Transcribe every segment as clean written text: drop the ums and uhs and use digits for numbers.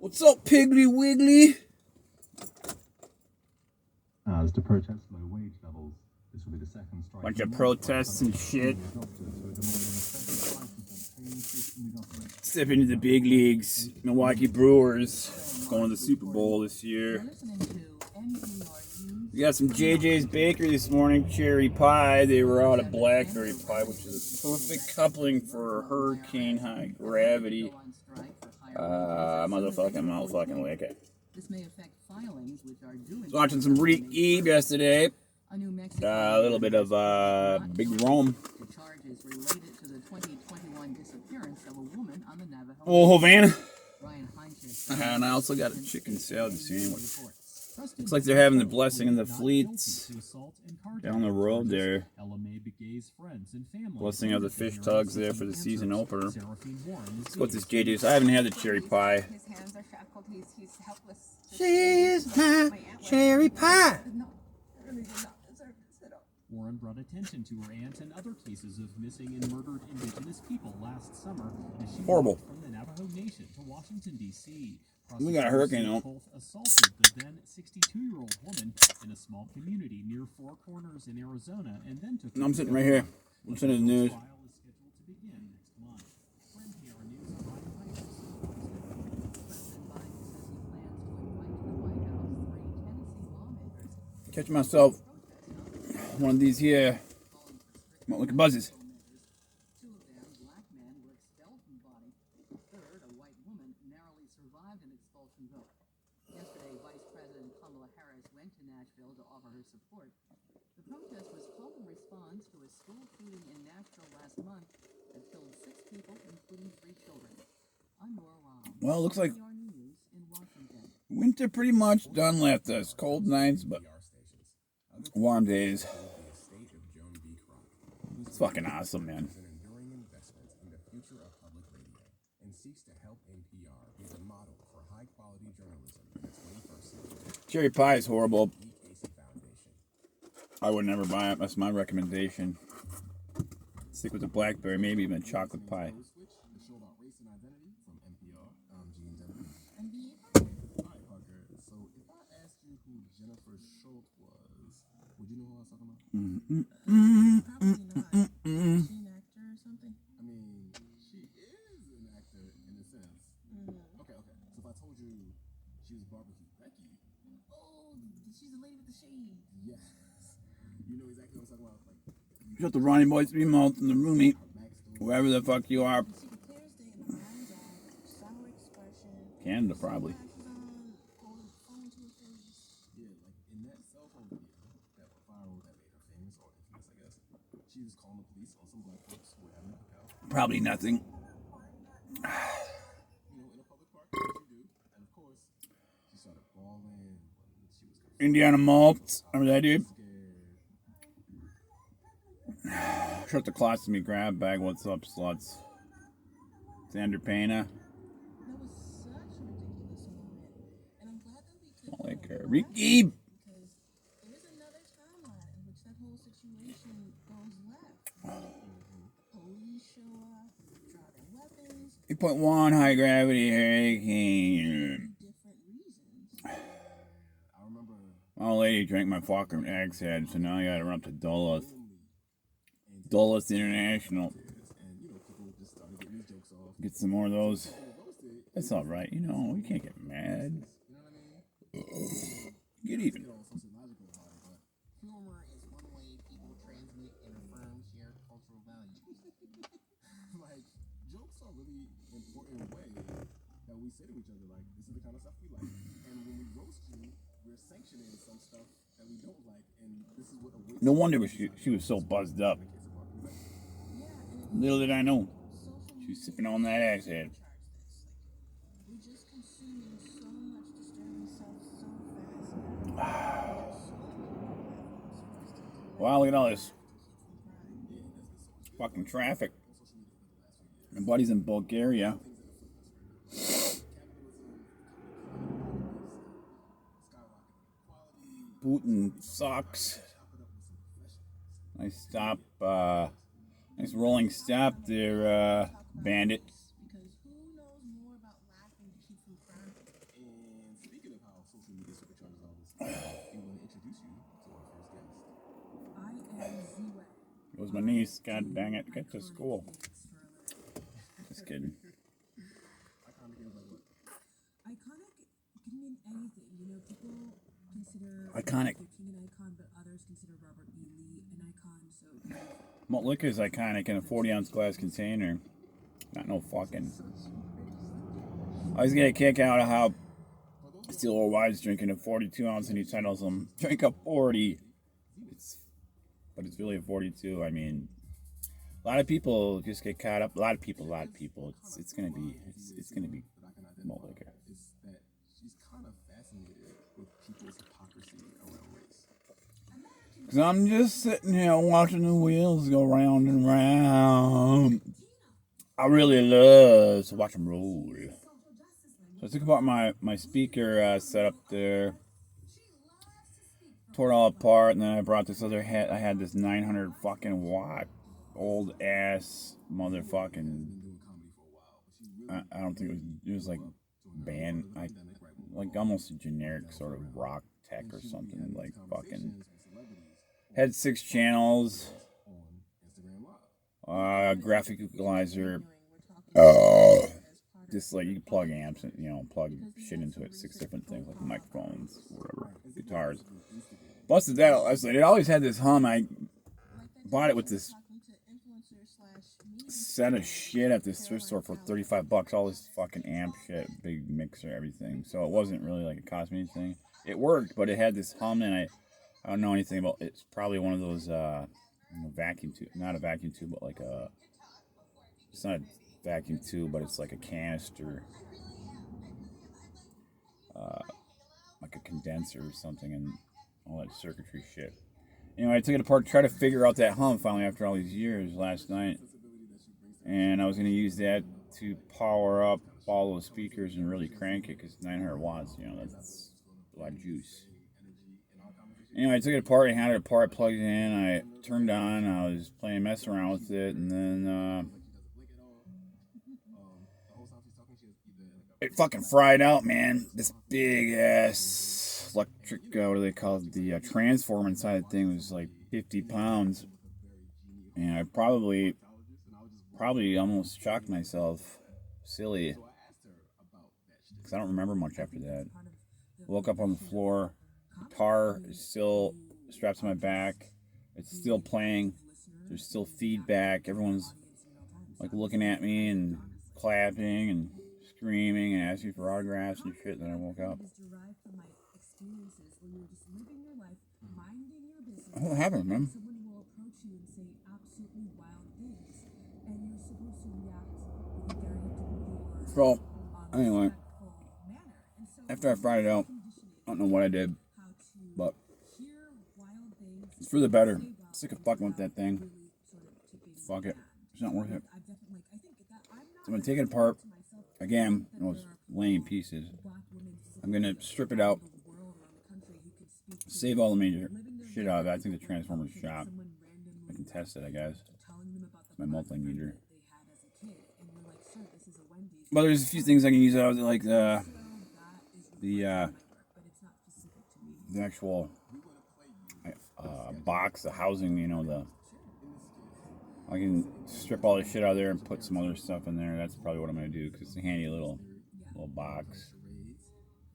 What's up, PigglyWiggly? As to protest low wage levels, this will be the second strike. Bunch of protests and shit. Step into the big leagues. Milwaukee Brewers going to the Super Bowl this year. We got some JJ's Bakery this morning, cherry pie. They were out of blackberry pie, which is a perfect coupling for hurricane high gravity. Motherfucking wicked. Was watching some Reek Eve yesterday. A little bit of Big Rome. Oh, Havana. And I also got a chicken salad sandwich. Looks like they're having the blessing of the fleets down the road there. Blessing of the fish tugs there for the season opener. Let's go with this JJ's. I haven't had the cherry pie. She's my cherry pie. Warren brought attention to her aunt and other cases of missing and murdered indigenous people last summer as she Horrible. From the Navajo Nation to Washington, D.C. We got a hurricane though. Both assaulted the then 62-year-old woman in a small community near Four Corners in Arizona and then took. I'm sitting right here. Listening to the news. Trial is scheduled to begin next month. For NPR News, Catch myself one of these here. Might look at buzzes. Yesterday, Vice President Kamala Harris went to Nashville to offer her support. The protest was called in response to a school shooting in Nashville last month that killed 6 people, including 3 children. I'm Nora Rom. Well, looks like winter pretty much done left us. Cold nights, but warm days. It's fucking awesome, man. Cherry pie is horrible. I would never buy it. That's my recommendation. Stick with the blackberry, maybe even a chocolate pie. Shut the Ronnie Boy 3 mouth and the roomie, whoever the fuck you are. Canada, probably. Probably nothing. Indiana Malt. Remember that dude? Shut the colostomy grab bag. What's up, sluts? Xander Payna. Like Ricky. There's another timeline in which that whole situation goes left. Police show up, driving weapons. 8.1 high gravity hurricane. Different reasons. My old lady drank my fucking egg's head, so now I gotta run up to Duluth. Duluth International. Get some more of those. That's alright, you know, you can't get mad. Get even. Humor is one way people transmit and affirm shared cultural values. Like, jokes are really important way that we say to each other, like, this is the kind of stuff we like. And when we roast you, we're sanctioning some stuff that we don't like, and this is what No wonder she was so buzzed up. Little did I know. She was sipping on that axe head. We're just consuming so much disturbing stuff so fast. Wow, look at all this fucking traffic. My buddy's in Bulgaria. Putin sucks. Nice stop, nice rolling stop there, Bandit. Because who knows more about laughing keep from crowding. And speaking of how social media supercharges all this, we want to introduce you to our first guest. I am Z-Way. It was my niece. God dang it. Get to school. Just kidding. Iconic is like what? Iconic can mean anything. You know, people consider Iconic. Luther King an icon, but others consider Robert E. Lee an icon. So Malt liquor is iconic in a 40-ounce glass container. Not no fucking. I always get a kick out of how Steel Old Wives drinking a 42-ounce and he titles them drink a 40. But it's really a 42. I mean, a lot of people just get caught up. A lot of people. It's gonna be malt liquor. Is that she's kind of fascinated with people's hypocrisy around race. Cause I'm just sitting here watching the wheels go round and round. I really love to watch them roll. So I took apart my speaker setup there, tore it all apart, and then I brought this other head. I had this 900 fucking watt old ass motherfucking. I don't think it was like band, like almost a generic sort of rock tech or something, like fucking. Had 6 channels, graphic equalizer, just like you can plug amps and, you know, plug shit into it, 6 different things like microphones, whatever, guitars. Busted that. I was like, it always had this hum. I bought it with this set of shit at this thrift store for $35. All this fucking amp shit, big mixer, everything. So it wasn't really like it cost me anything. It worked, but it had this hum, and I don't know anything about. It's probably one of those vacuum tube, not a vacuum tube, but like a. It's not a vacuum tube, but it's like a canister, like a condenser or something, and all that circuitry shit. Anyway, I took it apart to try to figure out that hum finally after all these years last night. And I was going to use that to power up all those speakers and really crank it because 900 watts, you know, that's a lot of juice. Anyway, I took it apart, I had it apart, plugged it in, I turned on, I was messing around with it, and then it fucking fried out, man. This big ass electric, what do they call it? The transformer inside the thing was like 50 pounds. And I probably almost shocked myself. Silly. Because I don't remember much after that. Woke up on the floor. Guitar is still strapped to my back. It's still playing. There's still feedback. Everyone's like looking at me and clapping and screaming and asking for autographs and shit. Then I woke up. What happened, man? So, anyway, after I fried it out, I don't know what I did, but it's for the better. I'm sick of fucking with that thing. Fuck it. It's not worth it. So I'm going to take it apart. Again, it was laying in pieces. I'm going to strip it out. Save all the major shit out of it. I think the transformer's shot. I can test it, I guess. It's my multimeter. But there's a few things I can use out of it, like the actual box, the housing, you know, I can strip all this shit out of there and put some other stuff in there. That's probably what I'm going to do, because it's a handy little box,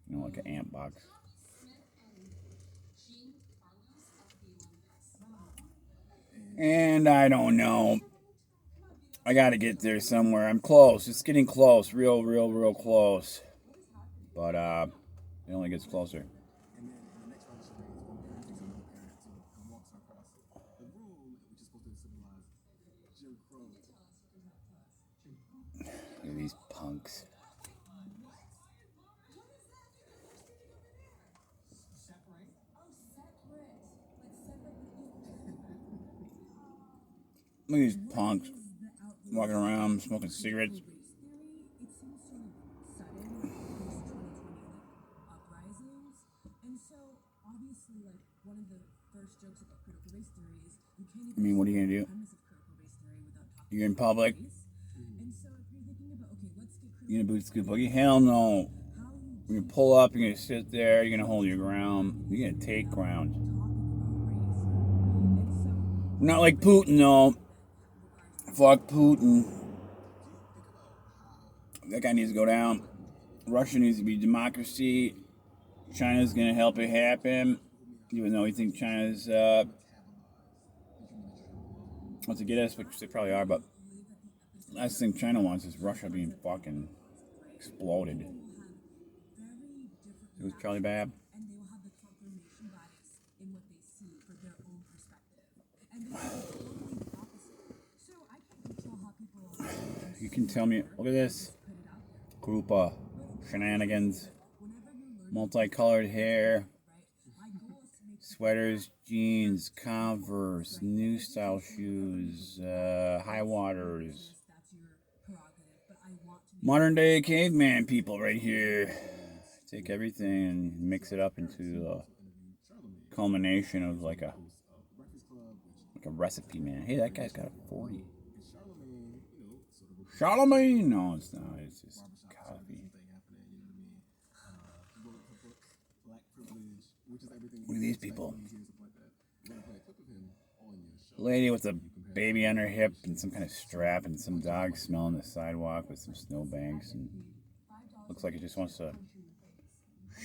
you know, like an amp box. And I don't know. I got to get there somewhere. I'm close. It's getting close. Real close. But it only gets closer. Look at these punks. Look at these punks walking around smoking cigarettes. I mean, what are you gonna do? You're in public. You gonna boot scoop boogie? Hell no. You're gonna pull up, you're gonna sit there, you're gonna hold your ground, you're gonna take ground. Not like Putin though. Fuck Putin. That guy needs to go down. Russia needs to be democracy. China's gonna help it happen. Even though we think China's wants to get us, which they probably are, but last thing China wants is Russia being fucking exploded. It was Charlie Bab. And they will have the confirmation bias in what they see for their own perspective. And this is totally the opposite. So I can't control how people You can tell me, look at this group of shenanigans, multicolored hair, sweaters, jeans, Converse, new style shoes, high waters. Modern day caveman people right here. Take everything and mix it up into a culmination of like a recipe, man. Hey, that guy's got a 40. Charlemagne? No, it's not. It's just coffee. Look at these people. Lady with a baby on her hip and some kind of strap and some dog smelling the sidewalk with some snowbanks and looks like it just wants to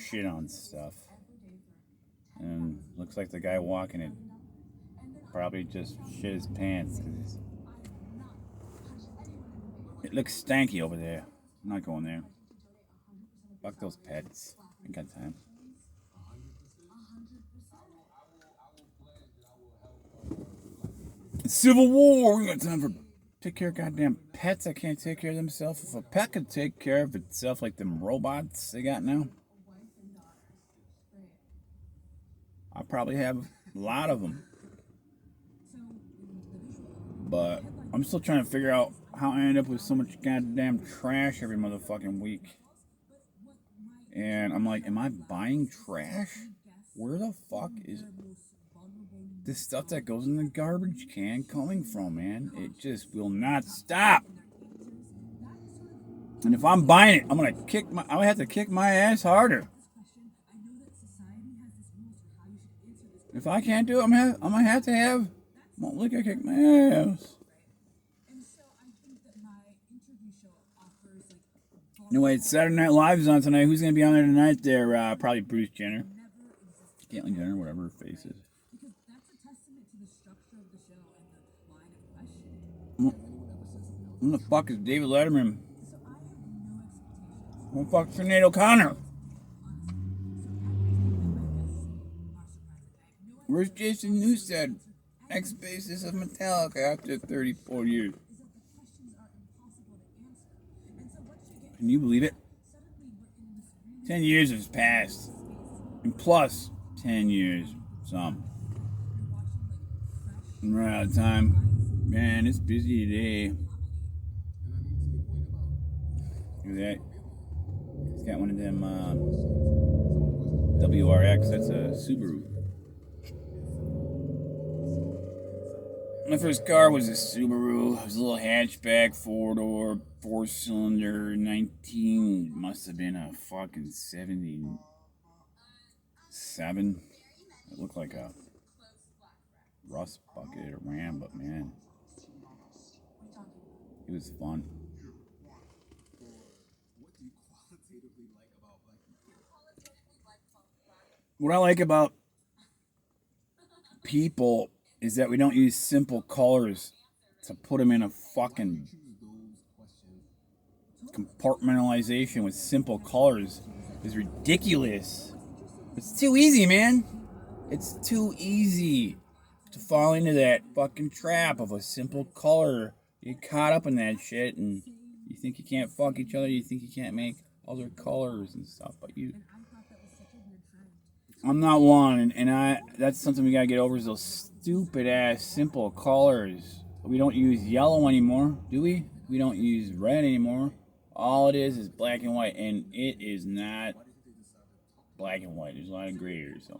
shit on stuff. And looks like the guy walking it probably just shit his pants. It looks stanky over there. I'm not going there. Fuck those pets. I ain't got time. Civil War. We got time for take care of goddamn pets that can't take care of themselves. If a pet could take care of itself like them robots they got now, I probably have a lot of them. But I'm still trying to figure out how I end up with so much goddamn trash every motherfucking week. And I'm like, am I buying trash? Where the fuck is this stuff that goes in the garbage can coming from, man? It just will not stop. And if I'm buying it, I'm gonna have to kick my ass harder. If I can't do it, I'm gonna have to have won't lick I kick my ass. Anyway, it's Saturday Night Live is on tonight. Who's gonna be on there tonight? There, probably Bruce Jenner, Caitlyn Jenner, whatever her face is. Who the fuck is David Letterman? Who the fuck's Sinead O'Connor? Where's Jason Newsted, ex-bassist of Metallica after 34 years? Can you believe it? 10 years has passed. And plus 10 years, some. And we're out of time. Man, it's busy today. Look at that. He's got one of them WRX. That's a Subaru. My first car was a Subaru. It was a little hatchback, 4-door, 4-cylinder, 19. Must have been a fucking 77. It looked like a rust bucket or ram, but man, it was fun. What I like about people is that we don't use simple colors to put them in a fucking compartmentalization with simple colors is ridiculous. It's too easy, man. It's too easy to fall into that fucking trap of a simple color. You get caught up in that shit and you think you can't fuck each other, you think you can't make other colors and stuff, but I'm not one, and that's something we gotta get over is those stupid ass simple colors. We don't use yellow anymore, do we? We don't use red anymore. All it is black and white, and it is not black and white. There's a lot of gray here, so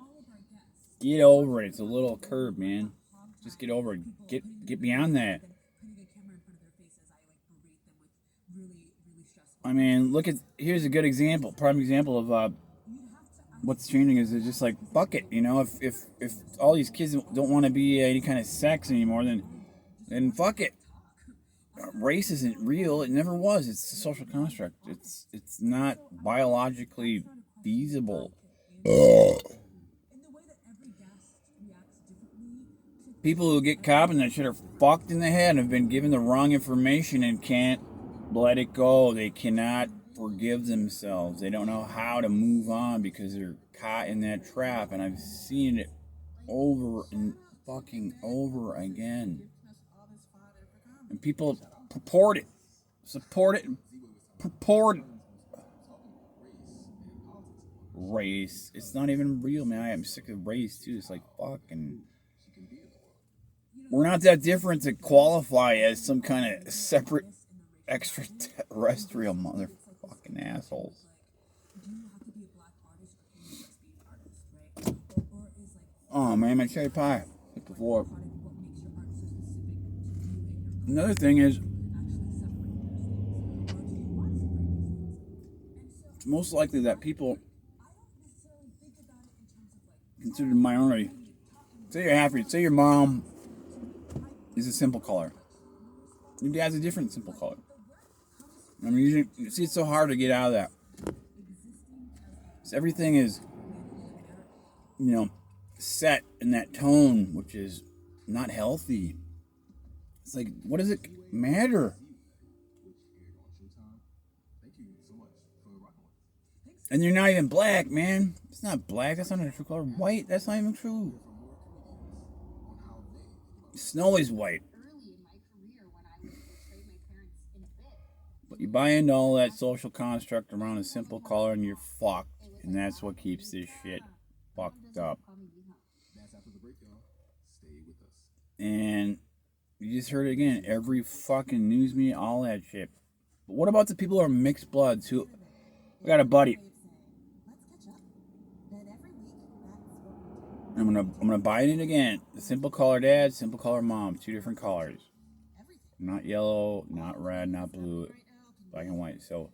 get over it. It's a little curve, man. Just get over it. Get beyond that. I mean, here's a good example, prime example of what's changing is it's just like fuck it, you know. If all these kids don't want to be any kind of sex anymore, then fuck it. Race isn't real. It never was. It's a social construct. It's not biologically feasible. People who get caught in that shit are fucked in the head and have been given the wrong information and can't let it go. They cannot forgive themselves. They don't know how to move on because they're caught in that trap. And I've seen it over and fucking over again. And people purport it, support it, purport race. It's not even real, man. I am sick of race too. It's like fucking. We're not that different to qualify as some kind of separate extraterrestrial motherfucking assholes. Oh man, my cherry pie. Like before. Another thing is, it's most likely that people considered a minority. Say you're happy. Say your mom is a simple color. Your dad's a different simple color. I mean, you see, it's so hard to get out of that. So everything is, you know, set in that tone, which is not healthy. It's like, what does it matter? And you're not even black, man. It's not black. That's not a true color. White. That's not even true. Snow is white. But you buy into all that social construct around a simple color and you're fucked. And that's what keeps this shit fucked up. And you just heard it again. Every fucking news media, all that shit. But what about the people who are mixed bloods? I got a buddy. I'm gonna buy it again. The simple color dad, simple color mom, 2 different colors. Not yellow, not red, not blue, black and white. So,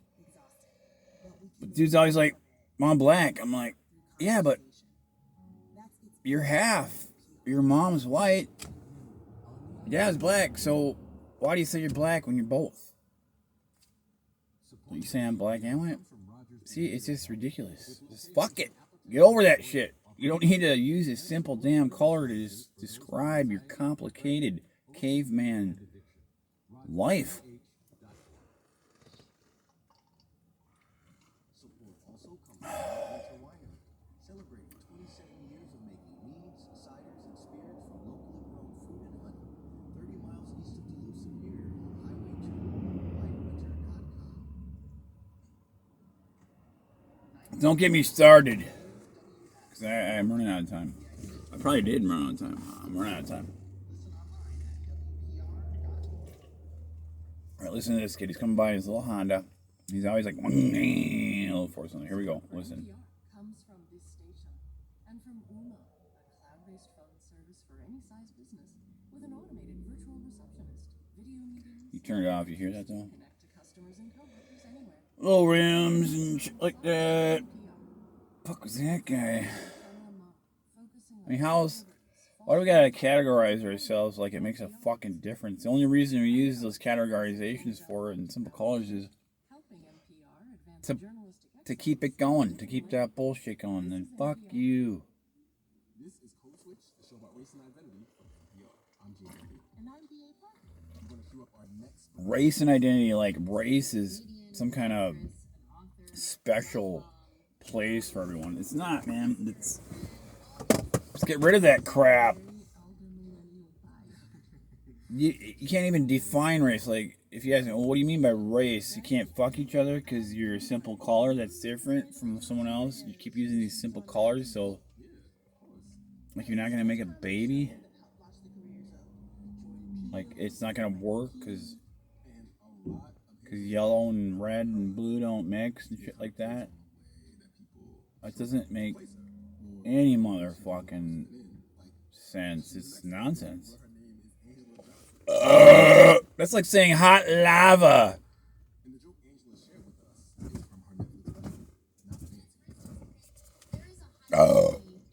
but dude's always like, "Mom, black." I'm like, yeah, but you're half. Your mom's white. Your dad's black. So why do you say you're black when you're both? You say I'm black and white? See, it's just ridiculous. Just fuck it. Get over that shit. You don't need to use a simple damn color to describe your complicated caveman life. Don't get me started. Because I'm running out of time. I probably did run out of time. I'm running out of time. Alright, listen to this kid. He's coming by in his little Honda. He's always like, a little force on it. Here we go. Listen. Comes from this station and from Uma, a cloud-based phone service for any size business with an automated virtual receptionist, video meetings. You turn it off. You hear that though? Connect to customers and coworkers anywhere. Little rims and shit like that. Fuck was that guy? I mean, why do we gotta categorize ourselves like it makes a fucking difference? The only reason we use those categorizations for it in simple colors is to keep it going, to keep that bullshit going. Then fuck you. This is Code Switch, the show about race and identity from NPR. I'm James. And I'm BA Park. I'm going to queue up our next Race and identity, like race is some kind of special place for everyone. It's not, man. Let's get rid of that crap. You can't even define race. Like, if you ask me, well, what do you mean by race? You can't fuck each other because you're a simple color that's different from someone else. You keep using these simple colors, so like you're not gonna make a baby. Like it's not gonna work because yellow and red and blue don't mix and shit like that. That doesn't make any motherfucking sense. It's nonsense. That's like saying hot lava.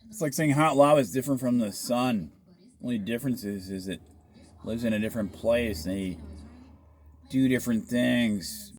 It's like saying hot lava is different from the sun. Only difference is it lives in a different place. They do different things.